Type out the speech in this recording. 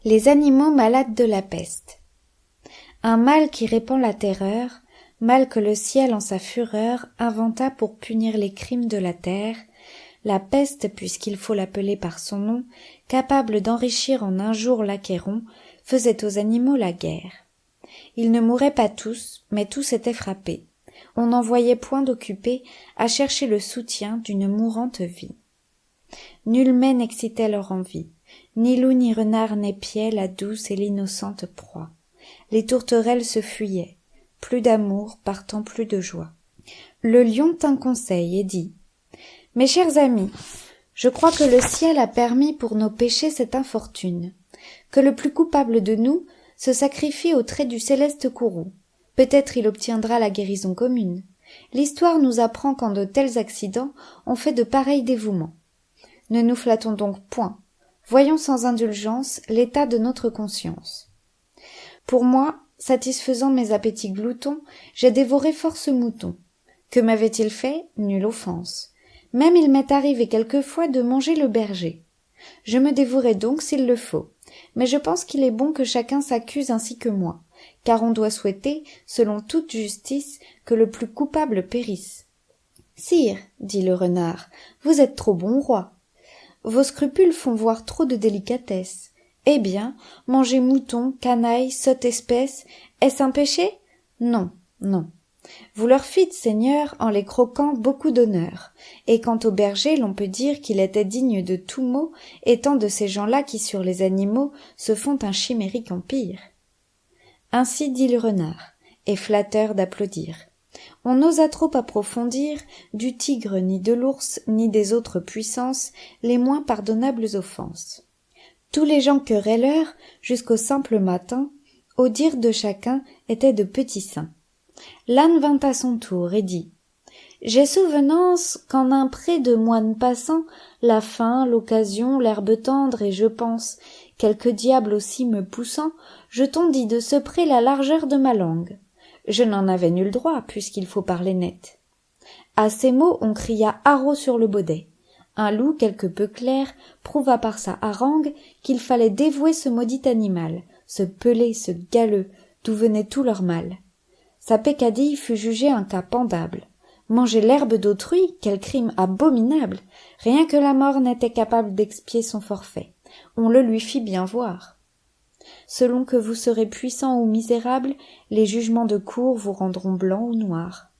Les animaux malades de la peste. Un mal qui répand la terreur, mal que le ciel en sa fureur inventa pour punir les crimes de la terre, la peste, puisqu'il faut l'appeler par son nom, capable d'enrichir en un jour l'Achéron, faisait aux animaux la guerre. Ils ne mouraient pas tous, mais tous étaient frappés. On n'en voyait point d'occupés à chercher le soutien d'une mourante vie. Nul mets n'excitait leur envie. Ni loup ni renard n'épiaient la douce et l'innocente proie. Les tourterelles se fuyaient, plus d'amour partant plus de joie. Le lion tint conseil et dit : « Mes chers amis, je crois que le ciel a permis pour nos péchés cette infortune, que le plus coupable de nous se sacrifie aux traits du céleste courroux. Peut-être il obtiendra la guérison commune. L'histoire nous apprend qu'en de tels accidents on fait de pareils dévouements. Ne nous flattons donc point. Voyons sans indulgence l'état de notre conscience. Pour moi, satisfaisant mes appétits gloutons, j'ai dévoré force moutons. Que m'avait-il fait? Nulle offense. Même il m'est arrivé quelquefois de manger le berger. Je me dévorai donc s'il le faut, mais je pense qu'il est bon que chacun s'accuse ainsi que moi, car on doit souhaiter, selon toute justice, que le plus coupable périsse. « Sire, dit le renard, vous êtes trop bon roi. Vos scrupules font voir trop de délicatesse. Eh bien, manger mouton, canaille, sotte espèce, est-ce un péché? Non, non. Vous leur fîtes, Seigneur, en les croquant beaucoup d'honneur, et quant au berger, l'on peut dire qu'il était digne de tout mot, étant de ces gens-là qui sur les animaux se font un chimérique empire. » Ainsi dit le renard, et flatteur d'applaudir. On n'osa trop approfondir, du tigre ni de l'ours ni des autres puissances, les moins pardonnables offenses. Tous les gens querelleurs, jusqu'au simple matin, au dire de chacun, étaient de petits saints. L'âne vint à son tour et dit : « J'ai souvenance qu'en un pré de moines passant, la faim, l'occasion, l'herbe tendre, et je pense, quelque diable aussi me poussant, je tondis de ce pré la largeur de ma langue. Je n'en avais nul droit, puisqu'il faut parler net. » À ces mots, on cria haro sur le baudet. Un loup, quelque peu clair, prouva par sa harangue qu'il fallait dévouer ce maudit animal, ce pelé, ce galeux, d'où venait tout leur mal. Sa peccadille fut jugée un cas pendable. Manger l'herbe d'autrui, quel crime abominable! Rien que la mort n'était capable d'expier son forfait. On le lui fit bien voir. Selon que vous serez puissant ou misérable, les jugements de cour vous rendront blanc ou noir.